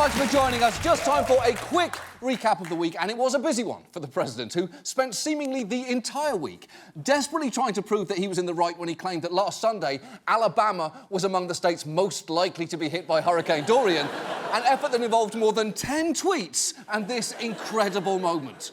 much for joining us. Just time for a quick recap of the week, and it was a busy one for the president, who spent seemingly the entire week desperately trying to prove that he was in the right when he claimed that last Sunday, Alabama was among the states most likely to be hit by Hurricane Dorian, an effort that involved more than 10 tweets and this incredible moment.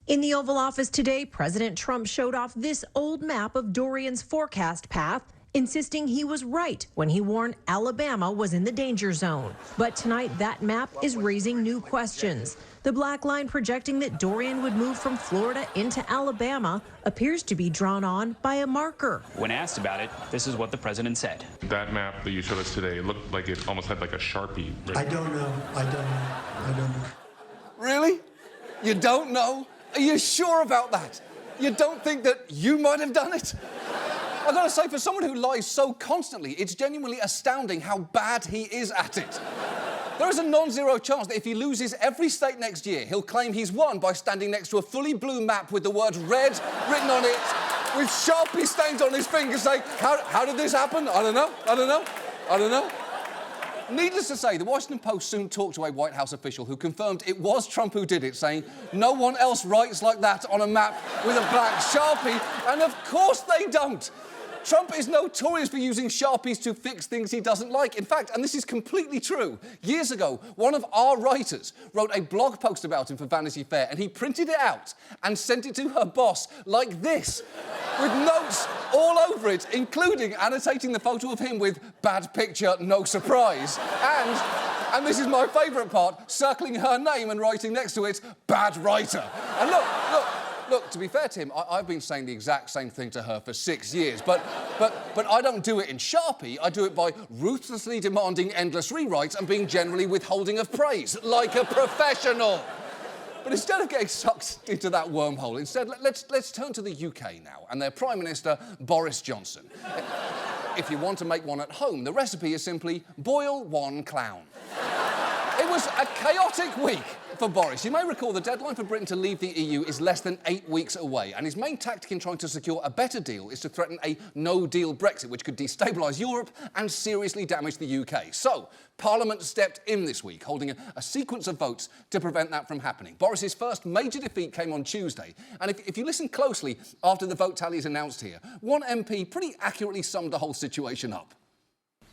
In the Oval Office today, President Trump showed off this old map of Dorian's forecast path, insisting he was right when he warned Alabama was in the danger zone. But tonight, that map is raising new questions. The black line projecting that Dorian would move from Florida into Alabama appears to be drawn on by a marker. When asked about it, this is what the president said. That map that you showed us today looked like it almost had like a Sharpie. I don't know. I don't know. Really? You don't know? Are you sure about that? You don't think that you might have done it? I've got to say, for someone who lies so constantly, it's genuinely astounding how bad he is at it. There is a non-zero chance that if he loses every state next year, he'll claim he's won by standing next to a fully blue map with the word red written on it, with Sharpie stains on his fingers saying, how did this happen? I don't know. Needless to say, the Washington Post soon talked to a White House official who confirmed it was Trump who did it, saying, no one else writes like that on a map with a black Sharpie, and of course they don't. Trump is notorious for using Sharpies to fix things he doesn't like. In fact, and this is completely true, years ago, one of our writers wrote a blog post about him for Vanity Fair, and he printed it out and sent it to her boss like this, with notes all over it, including annotating the photo of him with bad picture, no surprise, and this is my favourite part, circling her name and writing next to it, bad writer. And look, to be fair to him, I've been saying the exact same thing to her for 6 years, but I don't do it in Sharpie. I do it by ruthlessly demanding endless rewrites and being generally withholding of praise, like a professional. But instead of getting sucked into that wormhole, let's turn to the UK now and their Prime Minister, Boris Johnson. If you want to make one at home, the recipe is simply boil one clown. It was a chaotic week for Boris. You may recall the deadline for Britain to leave the EU is less than 8 weeks away, and his main tactic in trying to secure a better deal is to threaten a no-deal Brexit, which could destabilise Europe and seriously damage the UK. So, Parliament stepped in this week, holding a sequence of votes to prevent that from happening. Boris's first major defeat came on Tuesday, and if you listen closely after the vote tally is announced here, one MP pretty accurately summed the whole situation up.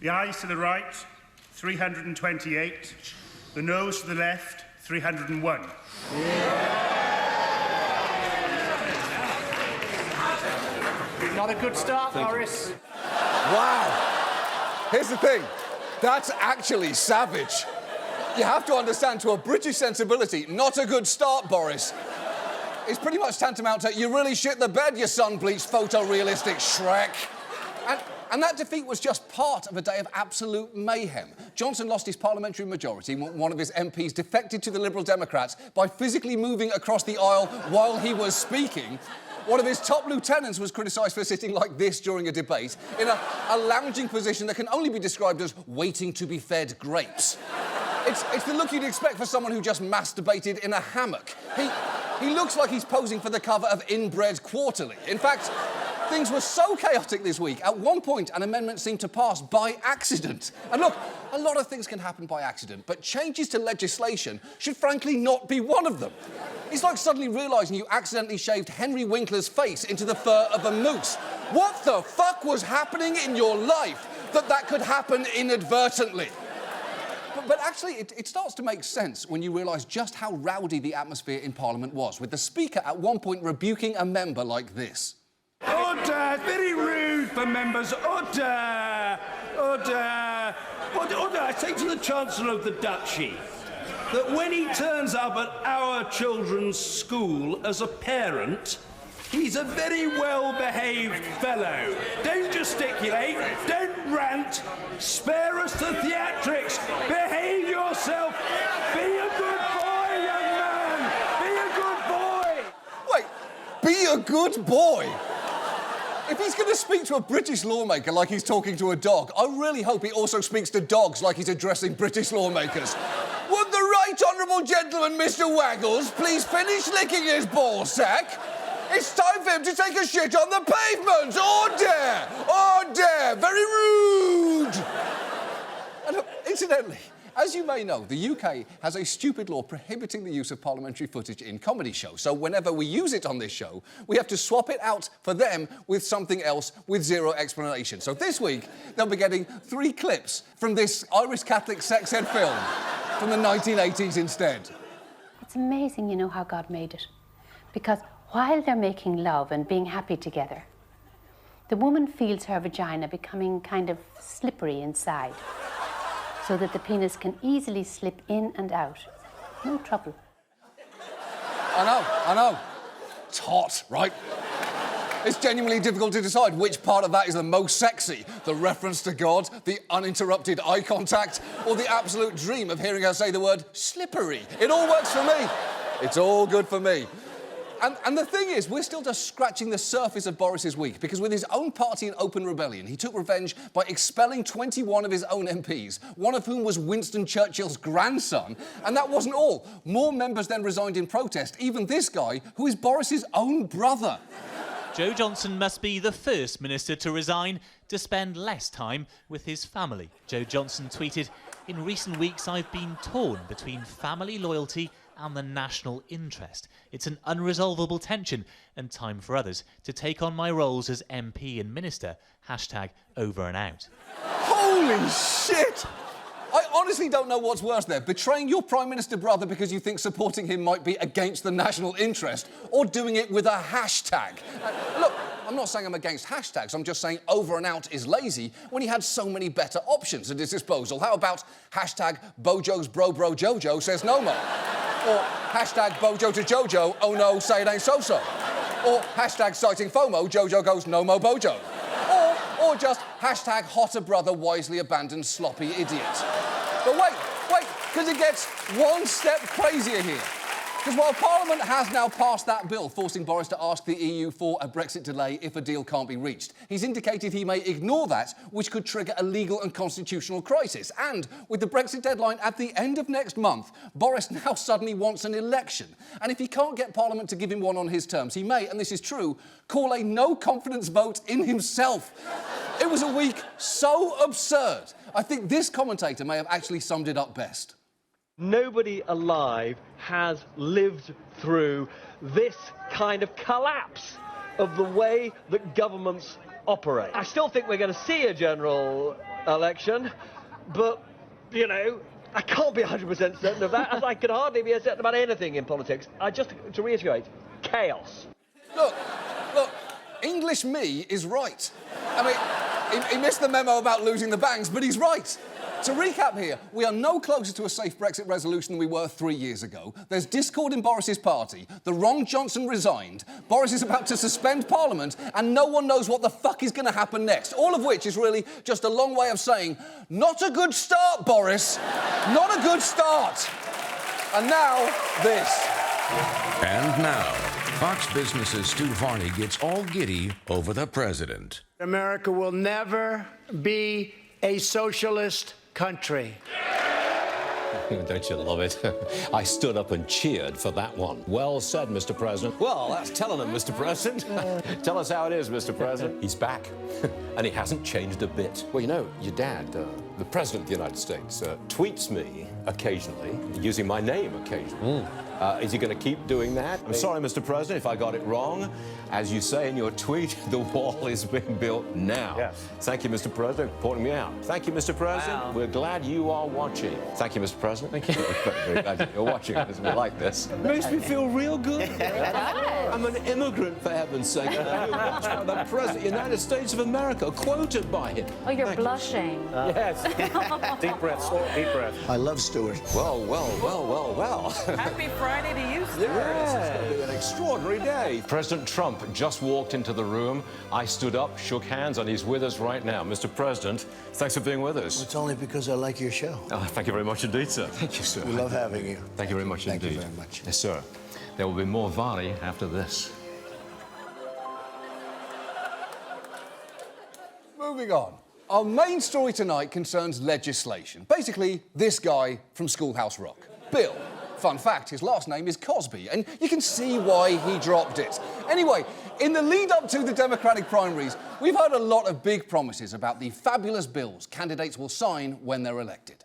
The ayes to the right, 328. The noes to the left, 301. Not a good start, Boris. Wow. Here's the thing. That's actually savage. You have to understand, to a British sensibility, not a good start, Boris. It's pretty much tantamount to, you really shit the bed, you sun-bleached photorealistic Shrek. And that defeat was just part of a day of absolute mayhem. Johnson lost his parliamentary majority when one of his MPs defected to the Liberal Democrats by physically moving across the aisle while he was speaking. One of his top lieutenants was criticised for sitting like this during a debate, in a lounging position that can only be described as waiting to be fed grapes. It's the look you'd expect for someone who just masturbated in a hammock. He looks like he's posing for the cover of Inbred Quarterly. In fact, things were so chaotic this week, at one point an amendment seemed to pass by accident. And look, a lot of things can happen by accident, but changes to legislation should frankly not be one of them. It's like suddenly realising you accidentally shaved Henry Winkler's face into the fur of a moose. What the fuck was happening in your life that could happen inadvertently? But actually, it starts to make sense when you realise just how rowdy the atmosphere in Parliament was, with the Speaker at one point rebuking a member like this. Order! Very rude for members. Order! Order! Order! I say to the Chancellor of the Duchy that when he turns up at our children's school as a parent, he's a very well-behaved fellow. Don't gesticulate, don't rant, spare us the theatrics, behave yourself, be a good boy, young man, be a good boy! Wait, be a good boy? If he's going to speak to a British lawmaker like he's talking to a dog, I really hope he also speaks to dogs like he's addressing British lawmakers. Would the right honourable gentleman, Mr Waggles, please finish licking his ball sack? It's time for him to take a shit on the pavement! Order! Order! Very rude! And look, incidentally, As you may know, the UK has a stupid law prohibiting the use of parliamentary footage in comedy shows. So whenever we use it on this show, we have to swap it out for them with something else with zero explanation. So this week, they'll be getting 3 clips from this Irish Catholic sex ed film from the 1980s instead. It's amazing, you know, how God made it. Because while they're making love and being happy together, the woman feels her vagina becoming kind of slippery inside, so that the penis can easily slip in and out. No trouble. I know. It's hot, right? It's genuinely difficult to decide which part of that is the most sexy. The reference to God, the uninterrupted eye contact, or the absolute dream of hearing her say the word slippery. It all works for me. It's all good for me. And the thing is, we're still just scratching the surface of Boris's week, because with his own party in open rebellion, he took revenge by expelling 21 of his own MPs, one of whom was Winston Churchill's grandson. And that wasn't all. More members then resigned in protest, even this guy, who is Boris's own brother. Joe Johnson must be the first minister to resign to spend less time with his family. Joe Johnson tweeted, "In recent weeks, I've been torn between family loyalty and the national interest. It's an unresolvable tension and time for others to take on my roles as MP and minister. #over and out." Holy shit! I honestly don't know what's worse there, betraying your Prime Minister brother because you think supporting him might be against the national interest, or doing it with a hashtag. Look, I'm not saying I'm against hashtags, I'm just saying over and out is lazy when he had so many better options at his disposal. How about #Bojo's bro Jojo says no more? Or #Bojo to Jojo, oh no, say it ain't so-so. Or #citing FOMO, Jojo goes no mo Bojo. Or just #hotter brother wisely abandoned sloppy idiot. But wait, because it gets one step crazier here. Because while Parliament has now passed that bill forcing Boris to ask the EU for a Brexit delay if a deal can't be reached, he's indicated he may ignore that, which could trigger a legal and constitutional crisis. And with the Brexit deadline at the end of next month, Boris now suddenly wants an election. And if he can't get Parliament to give him one on his terms, he may, and this is true, call a no-confidence vote in himself. It was a week so absurd. I think this commentator may have actually summed it up best. Nobody alive has lived through this kind of collapse of the way that governments operate. I still think we're going to see a general election, but, you know, I can't be 100% certain of that, as I can hardly be certain about anything in politics. To reiterate, chaos. Look, English me is right. I mean, he missed the memo about losing the bangs, but he's right. To recap here, we are no closer to a safe Brexit resolution than we were 3 years ago. There's discord in Boris's party, the wrong Johnson resigned, Boris is about to suspend Parliament, and no one knows what the fuck is going to happen next. All of which is really just a long way of saying, not a good start, Boris. Not a good start. And now, this. And now, Fox Business's Stu Varney gets all giddy over the president. America will never be a socialist country. Don't you love it? I stood up and cheered for that one. Well said, Mr. President. Well, that's telling him, Mr. President. Tell us how it is, Mr. President. He's back, and he hasn't changed a bit. Well, you know, your dad, the President of the United States, tweets me occasionally, using my name occasionally. Is he going to keep doing that? I'm sorry, Mr. President, if I got it wrong. As you say in your tweet, the wall is being built now. Yes. Thank you, Mr. President, for pointing me out. Thank you, Mr. President. Wow. We're glad you are watching. Thank you, Mr. President. Thank you. Very glad you're watching us. We like this. It makes me feel real good. I'm an immigrant, for heaven's sake. Watched by the President of the United States of America, quoted by him. Oh, you're blushing. Yes. Deep breath, deep breath. I love Stuart. Well. Happy Friday to you, Stuart. Yes, it's going to be an extraordinary day. President Trump just walked into the room. I stood up, shook hands, and he's with us right now. Mr. President, thanks for being with us. It's only because I like your show. Oh, thank you very much indeed, sir. Thank you, sir. We love having you. Thank you very much indeed. Thank you very much. Yes, sir. There will be more Varney after this. Moving on. Our main story tonight concerns legislation. Basically, this guy from Schoolhouse Rock, Bill. Fun fact, his last name is Cosby, and you can see why he dropped it. Anyway, in the lead-up to the Democratic primaries, we've heard a lot of big promises about the fabulous bills candidates will sign when they're elected.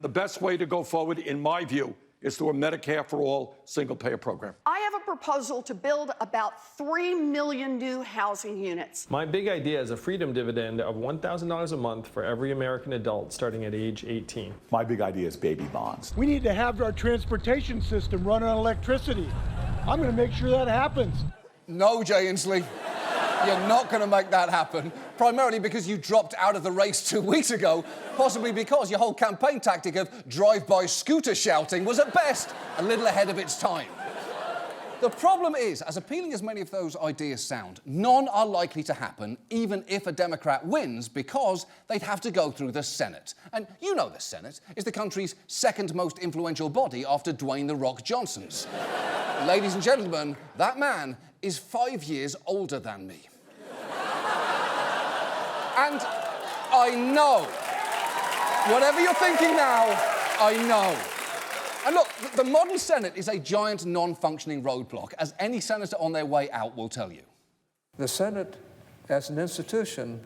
The best way to go forward, in my view, is through a Medicare for All single-payer program. I have a proposal to build about 3 million new housing units. My big idea is a freedom dividend of $1,000 a month for every American adult starting at age 18. My big idea is baby bonds. We need to have our transportation system run on electricity. I'm going to make sure that happens. No, Jay Inslee. You're not going to make that happen, primarily because you dropped out of the race 2 weeks ago, possibly because your whole campaign tactic of drive-by scooter shouting was at best a little ahead of its time. The problem is, as appealing as many of those ideas sound, none are likely to happen, even if a Democrat wins, because they'd have to go through the Senate. And you know the Senate is the country's second most influential body after Dwayne "The Rock" Johnson's. Ladies and gentlemen, that man is 5 years older than me. And I know, whatever you're thinking now, I know. And look, the modern Senate is a giant non-functioning roadblock, as any senator on their way out will tell you. The Senate, as an institution,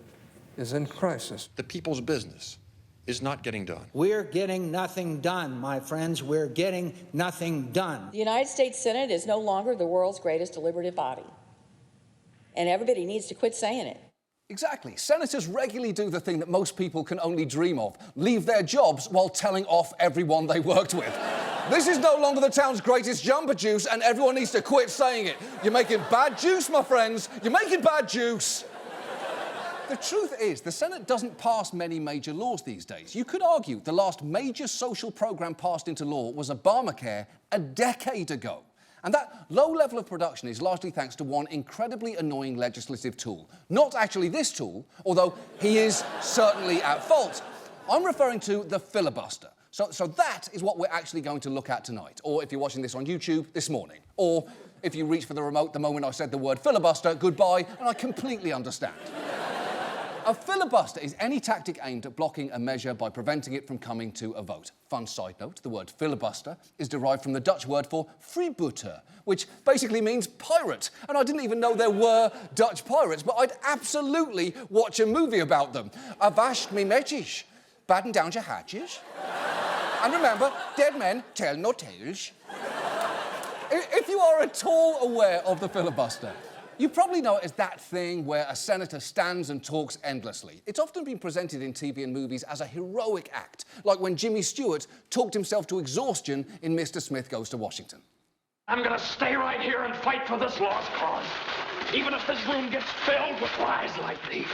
is in crisis. The people's business is not getting done. We're getting nothing done, my friends. We're getting nothing done. The United States Senate is no longer the world's greatest deliberative body. And everybody needs to quit saying it. Exactly. Senators regularly do the thing that most people can only dream of, leave their jobs while telling off everyone they worked with. This is no longer the town's greatest jumper juice, and everyone needs to quit saying it. You're making bad juice, my friends. You're making bad juice. The truth is, the Senate doesn't pass many major laws these days. You could argue the last major social program passed into law was Obamacare a decade ago. And that low level of production is largely thanks to one incredibly annoying legislative tool. Not actually this tool, although he is certainly at fault. I'm referring to the filibuster. So that is what we're actually going to look at tonight. Or if you're watching this on YouTube, this morning. Or if you reach for the remote the moment I said the word filibuster, goodbye, and I completely understand. A filibuster is any tactic aimed at blocking a measure by preventing it from coming to a vote. Fun side note, the word filibuster is derived from the Dutch word for freebooter, which basically means pirate. And I didn't even know there were Dutch pirates, but I'd absolutely watch a movie about them. Avast me metjes, batten down your hatches. And remember, dead men tell no tales. If you are at all aware of the filibuster, you probably know it as that thing where a senator stands and talks endlessly. It's often been presented in TV and movies as a heroic act, like when Jimmy Stewart talked himself to exhaustion in Mr. Smith Goes to Washington. I'm gonna stay right here and fight for this lost cause, even if this room gets filled with lies like these.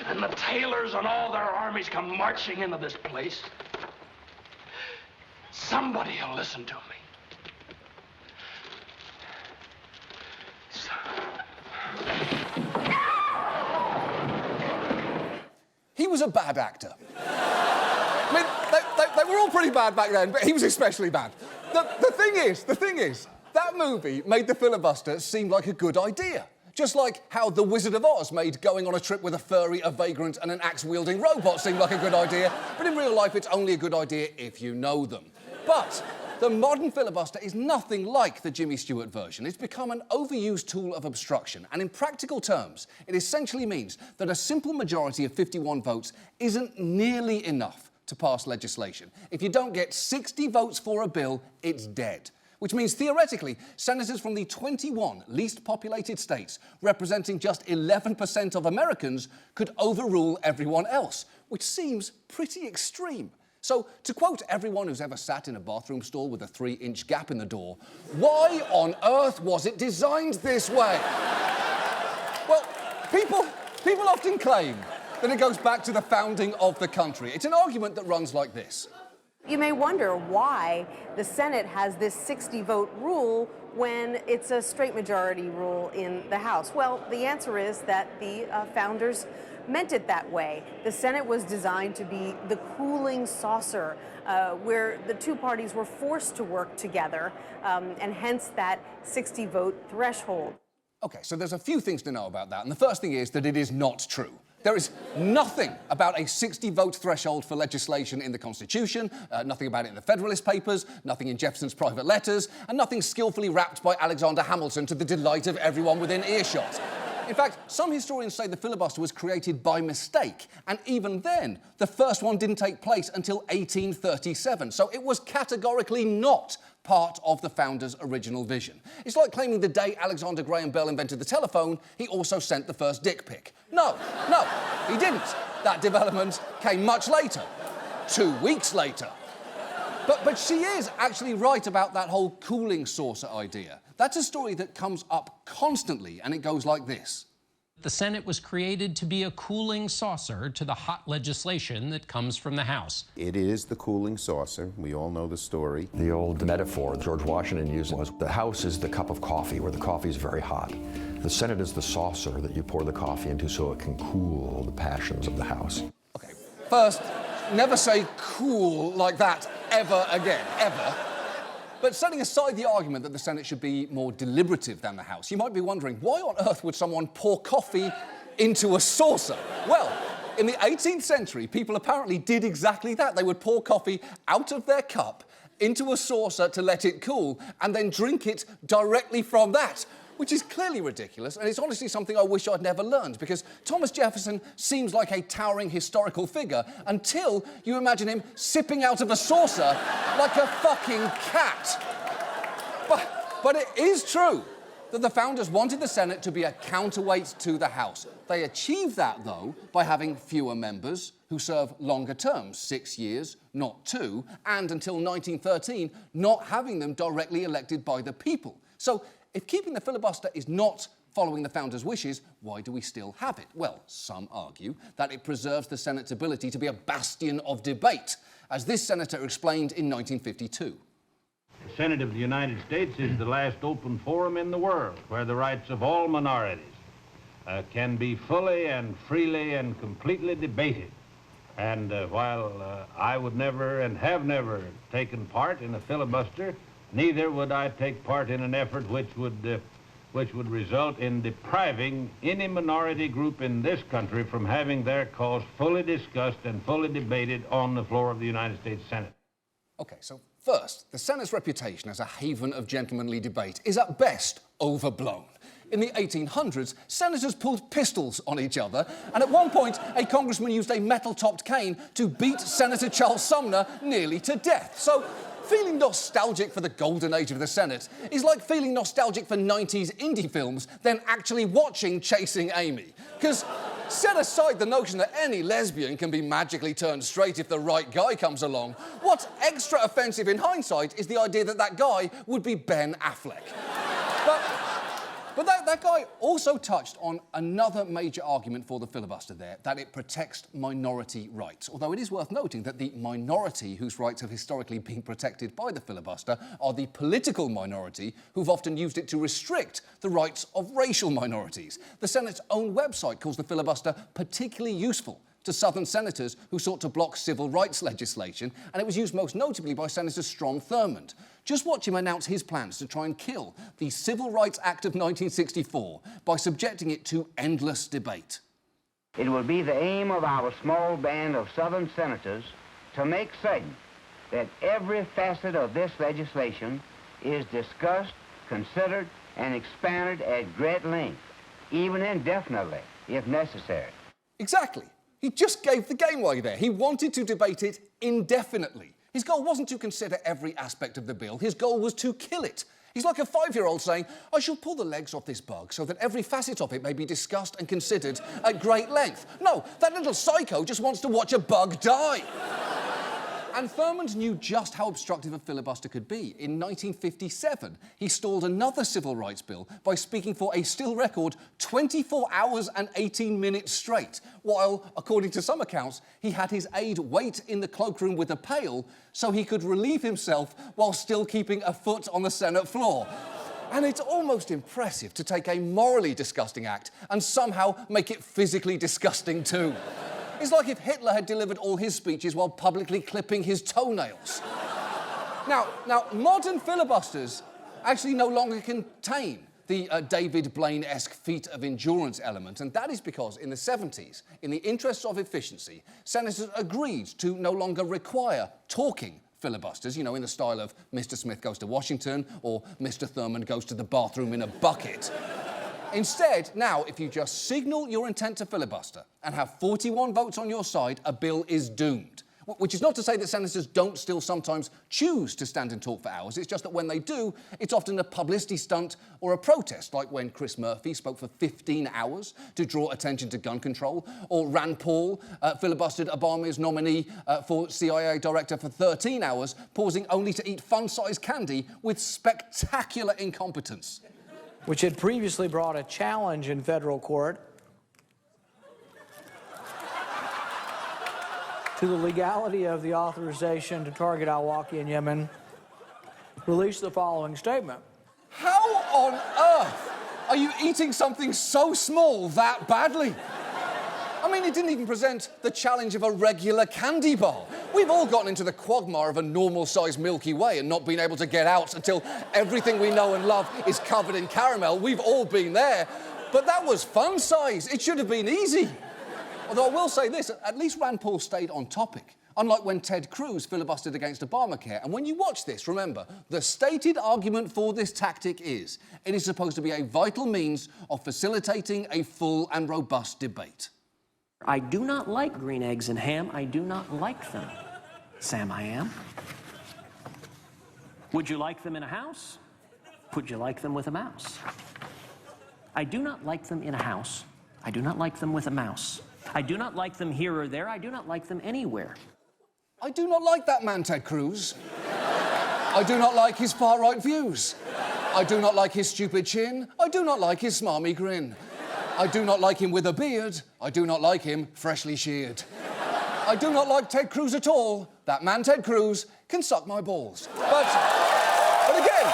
And the tailors and all their armies come marching into this place. Somebody will listen to me. He was a bad actor. I mean, they were all pretty bad back then, but he was especially bad. The thing is, that movie made the filibuster seem like a good idea. Just like how The Wizard of Oz made going on a trip with a furry, a vagrant, and an axe-wielding robot seem like a good idea, but in real life, it's only a good idea if you know them. But the modern filibuster is nothing like the Jimmy Stewart version. It's become an overused tool of obstruction, and in practical terms, it essentially means that a simple majority of 51 votes isn't nearly enough to pass legislation. If you don't get 60 votes for a bill, it's dead. Which means, theoretically, senators from the 21 least populated states, representing just 11% of Americans, could overrule everyone else, which seems pretty extreme. So, to quote everyone who's ever sat in a bathroom stall with a 3-inch gap in the door, why on earth was it designed this way? Well, people often claim that it goes back to the founding of the country. It's an argument that runs like this. You may wonder why the Senate has this 60-vote rule when it's a straight majority rule in the House. Well, the answer is that the founders meant it that way. The Senate was designed to be the cooling saucer where the two parties were forced to work together, and hence that 60-vote threshold. Okay, so there's a few things to know about that, and the first thing is that it is not true. There is nothing about a 60-vote threshold for legislation in the Constitution, nothing about it in the Federalist Papers, nothing in Jefferson's private letters, and nothing skillfully wrapped by Alexander Hamilton to the delight of everyone within earshot. In fact, some historians say the filibuster was created by mistake, and even then, the first one didn't take place until 1837, so it was categorically not part of the founders' original vision. It's like claiming the day Alexander Graham Bell invented the telephone, he also sent the first dick pic. No, he didn't. That development came much later, 2 weeks later. But she is actually right about that whole cooling saucer idea. That's a story that comes up constantly, and it goes like this. The Senate was created to be a cooling saucer to the hot legislation that comes from the House. It is the cooling saucer. We all know the story. The old metaphor George Washington used was the House is the cup of coffee where the coffee is very hot. The Senate is the saucer that you pour the coffee into so it can cool the passions of the House. Okay, first, never say cool like that ever again, ever. But setting aside the argument that the Senate should be more deliberative than the House, you might be wondering, why on earth would someone pour coffee into a saucer? Well, in the 18th century, people apparently did exactly that. They would pour coffee out of their cup into a saucer to let it cool, and then drink it directly from that, which is clearly ridiculous, and it's honestly something I wish I'd never learned, because Thomas Jefferson seems like a towering historical figure until you imagine him sipping out of a saucer like a fucking cat. But it is true that the founders wanted the Senate to be a counterweight to the House. They achieved that, though, by having fewer members who serve longer terms, 6 years, not 2, and until 1913, not having them directly elected by the people. So, if keeping the filibuster is not following the founders' wishes, why do we still have it? Well, some argue that it preserves the Senate's ability to be a bastion of debate, as this senator explained in 1952. The Senate of the United States is the last open forum in the world where the rights of all minorities can be fully and freely and completely debated. And while I would never and have never taken part in a filibuster, neither would I take part in an effort which would result in depriving any minority group in this country from having their cause fully discussed and fully debated on the floor of the United States Senate. Okay, so first, the Senate's reputation as a haven of gentlemanly debate is at best overblown. In the 1800s, senators pulled pistols on each other, and at one point, a congressman used a metal-topped cane to beat Senator Charles Sumner nearly to death. So, feeling nostalgic for the golden age of the Senate is like feeling nostalgic for 90s indie films, then actually watching Chasing Amy. Because set aside the notion that any lesbian can be magically turned straight if the right guy comes along, what's extra offensive in hindsight is the idea that that guy would be Ben Affleck. But that guy also touched on another major argument for the filibuster there, that it protects minority rights. Although it is worth noting that the minority whose rights have historically been protected by the filibuster are the political minority who've often used it to restrict the rights of racial minorities. The Senate's own website calls the filibuster particularly useful to Southern senators who sought to block civil rights legislation, and it was used most notably by Senator Strom Thurmond. Just watch him announce his plans to try and kill the Civil Rights Act of 1964 by subjecting it to endless debate. It will be the aim of our small band of Southern senators to make certain that every facet of this legislation is discussed, considered, and expanded at great length, even indefinitely, if necessary. Exactly. He just gave the game away there. He wanted to debate it indefinitely. His goal wasn't to consider every aspect of the bill. His goal was to kill it. He's like a 5-year-old saying, I shall pull the legs off this bug so that every facet of it may be discussed and considered at great length. No, that little psycho just wants to watch a bug die. And Thurmond knew just how obstructive a filibuster could be. In 1957, he stalled another civil rights bill by speaking for a still record 24 hours and 18 minutes straight, while, according to some accounts, he had his aide wait in the cloakroom with a pail so he could relieve himself while still keeping a foot on the Senate floor. And it's almost impressive to take a morally disgusting act and somehow make it physically disgusting too. It's like if Hitler had delivered all his speeches while publicly clipping his toenails. Now, modern filibusters actually no longer contain the David Blaine-esque feat of endurance element, and that is because in the 70s, in the interests of efficiency, senators agreed to no longer require talking filibusters, you know, in the style of Mr. Smith goes to Washington or Mr. Thurmond goes to the bathroom in a bucket. Instead, now, if you just signal your intent to filibuster and have 41 votes on your side, a bill is doomed. Which is not to say that senators don't still sometimes choose to stand and talk for hours. It's just that when they do, it's often a publicity stunt or a protest, like when Chris Murphy spoke for 15 hours to draw attention to gun control, or Rand Paul filibustered Obama's nominee for CIA director for 13 hours, pausing only to eat fun-sized candy with spectacular incompetence. Which had previously brought a challenge in federal court to the legality of the authorization to target al-Awlaki in Yemen, released the following statement. How on earth are you eating something so small that badly? I mean, it didn't even present the challenge of a regular candy bar. We've all gotten into the quagmire of a normal-sized Milky Way and not been able to get out until everything we know and love is covered in caramel. We've all been there. But that was fun size. It should have been easy. Although I will say this, at least Rand Paul stayed on topic, unlike when Ted Cruz filibustered against Obamacare. And when you watch this, remember, the stated argument for this tactic is it is supposed to be a vital means of facilitating a full and robust debate. I do not like green eggs and ham. I do not like them. Sam, I am. Would you like them in a house? Would you like them with a mouse? I do not like them in a house. I do not like them with a mouse. I do not like them here or there. I do not like them anywhere. I do not like that man, Ted Cruz. I do not like his far-right views. I do not like his stupid chin. I do not like his smarmy grin. I do not like him with a beard. I do not like him freshly sheared. I do not like Ted Cruz at all. That man, Ted Cruz, can suck my balls. But again,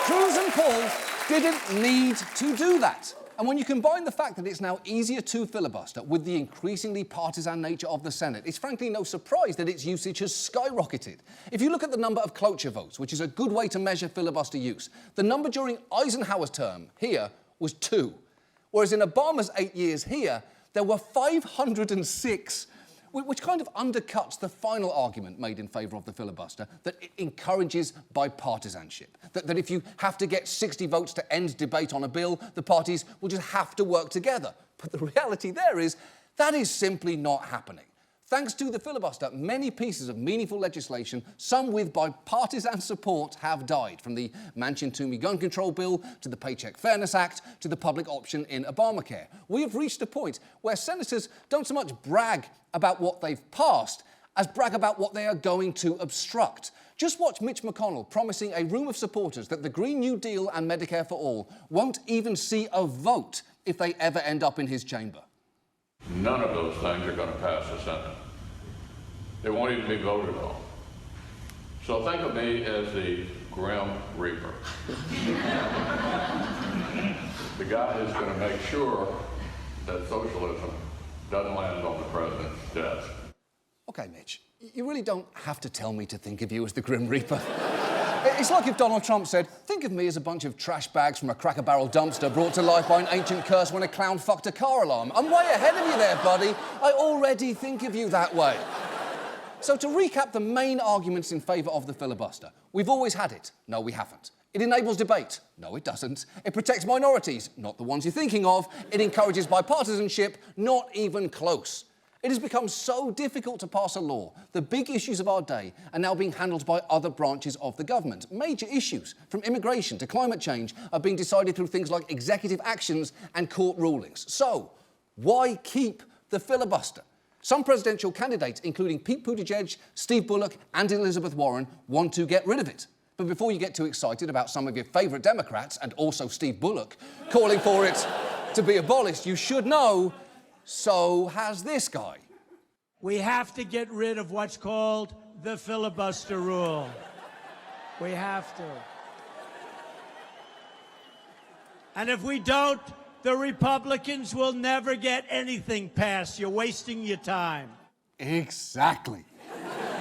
Cruz and Paul didn't need to do that. And when you combine the fact that it's now easier to filibuster with the increasingly partisan nature of the Senate, it's frankly no surprise that its usage has skyrocketed. If you look at the number of cloture votes, which is a good way to measure filibuster use, the number during Eisenhower's term here was 2. Whereas in Obama's 8 years here, there were 506, which kind of undercuts the final argument made in favour of the filibuster, that it encourages bipartisanship. That if you have to get 60 votes to end debate on a bill, the parties will just have to work together. But the reality there is that is simply not happening. Thanks to the filibuster, many pieces of meaningful legislation, some with bipartisan support, have died, from the Manchin-Toomey gun control bill to the Paycheck Fairness Act to the public option in Obamacare. We have reached a point where senators don't so much brag about what they've passed as brag about what they are going to obstruct. Just watch Mitch McConnell promising a room of supporters that the Green New Deal and Medicare for All won't even see a vote if they ever end up in his chamber. None of those things are going to pass the Senate. They won't even be voted on. So think of me as the Grim Reaper. The guy who's going to make sure that socialism doesn't land on the president's desk. OK, Mitch, you really don't have to tell me to think of you as the Grim Reaper. It's like if Donald Trump said, think of me as a bunch of trash bags from a Cracker Barrel dumpster brought to life by an ancient curse when a clown fucked a car alarm. I'm way ahead of you there, buddy. I already think of you that way. So to recap the main arguments in favour of the filibuster, we've always had it. No, we haven't. It enables debate. No, it doesn't. It protects minorities. Not the ones you're thinking of. It encourages bipartisanship. Not even close. It has become so difficult to pass a law. The big issues of our day are now being handled by other branches of the government. Major issues, from immigration to climate change, are being decided through things like executive actions and court rulings. So, why keep the filibuster? Some presidential candidates, including Pete Buttigieg, Steve Bullock and Elizabeth Warren, want to get rid of it. But before you get too excited about some of your favourite Democrats, and also Steve Bullock, calling for it to be abolished, you should know, so has this guy. We have to get rid of what's called the filibuster rule. We have to. And if we don't, the Republicans will never get anything passed. You're wasting your time. Exactly.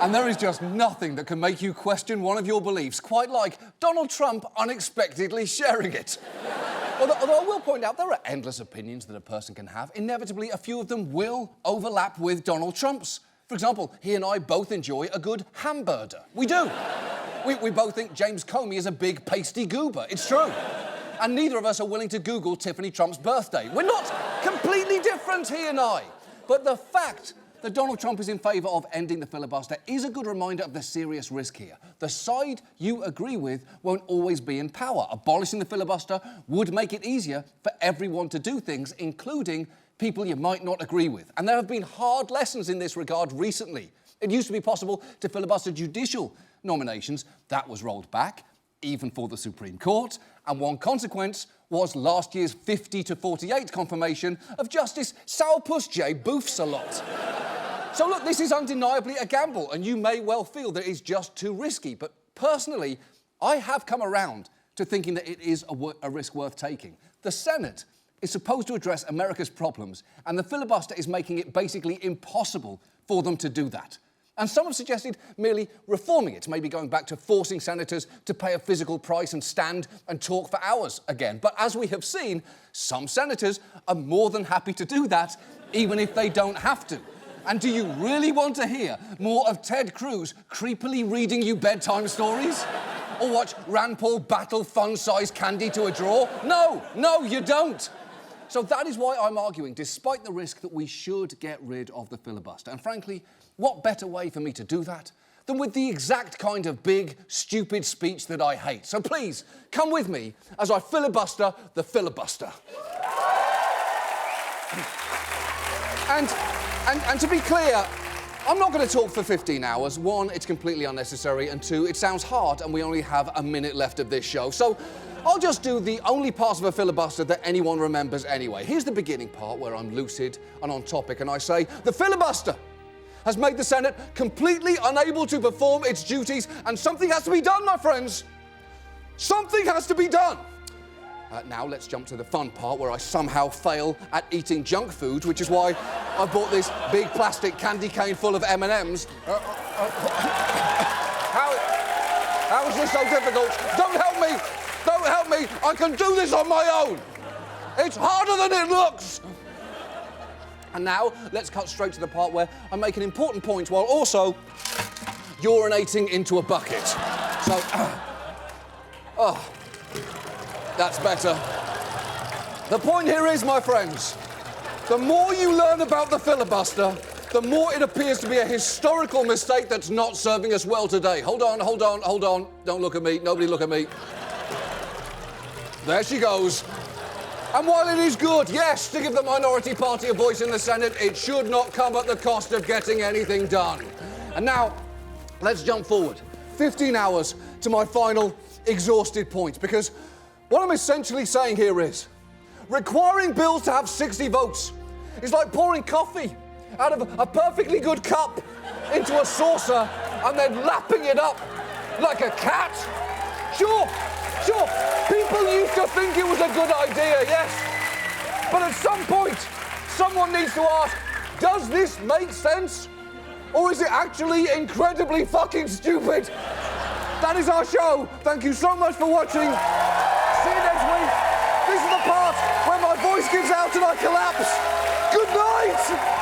And there is just nothing that can make you question one of your beliefs, quite like Donald Trump unexpectedly sharing it. Although I will point out there are endless opinions that a person can have. Inevitably, a few of them will overlap with Donald Trump's. For example, he and I both enjoy a good hamburger. We do. We both think James Comey is a big pasty goober. It's true. And neither of us are willing to Google Tiffany Trump's birthday. We're not completely different, he and I. But the fact that Donald Trump is in favour of ending the filibuster is a good reminder of the serious risk here. The side you agree with won't always be in power. Abolishing the filibuster would make it easier for everyone to do things, including people you might not agree with. And there have been hard lessons in this regard recently. It used to be possible to filibuster judicial nominations. That was rolled back, even for the Supreme Court. And one consequence was last year's 50-48 confirmation of Justice Sourpuss J. Boofs-a-lot. So look, this is undeniably a gamble, and you may well feel that it's just too risky. But personally, I have come around to thinking that it is a risk worth taking. The Senate is supposed to address America's problems, and the filibuster is making it basically impossible for them to do that. And some have suggested merely reforming it, maybe going back to forcing senators to pay a physical price and stand and talk for hours again. But as we have seen, some senators are more than happy to do that, even if they don't have to. And do you really want to hear more of Ted Cruz creepily reading you bedtime stories? Or watch Rand Paul battle fun-sized candy to a drawer? No, you don't. So that is why I'm arguing, despite the risk, that we should get rid of the filibuster. And frankly, what better way for me to do that than with the exact kind of big, stupid speech that I hate? So please, come with me as I filibuster the filibuster. And to be clear, I'm not going to talk for 15 hours. One, it's completely unnecessary, and two, it sounds hard and we only have a minute left of this show. So I'll just do the only part of a filibuster that anyone remembers anyway. Here's the beginning part where I'm lucid and on topic, and I say, the filibuster has made the Senate completely unable to perform its duties, and something has to be done, my friends. Something has to be done. Now let's jump to the fun part where I somehow fail at eating junk food, which is why I bought this big plastic candy cane full of M&Ms. How is this so difficult? Don't help me! Don't help me! I can do this on my own! It's harder than it looks! And now, let's cut straight to the part where I make an important point while also urinating into a bucket. So, that's better. The point here is, my friends, the more you learn about the filibuster, the more it appears to be a historical mistake that's not serving us well today. Hold on. Don't look at me. Nobody look at me. There she goes. And while it is good, yes, to give the minority party a voice in the Senate, it should not come at the cost of getting anything done. And now, let's jump forward 15 hours to my final exhausted point, because what I'm essentially saying here is requiring bills to have 60 votes is like pouring coffee out of a perfectly good cup into a saucer and then lapping it up like a cat. Sure, people used to think it was a good idea, yes. But at some point, someone needs to ask, does this make sense? Or is it actually incredibly fucking stupid? That is our show. Thank you so much for watching. See you next week. This is the part where my voice gives out and I collapse. Good night.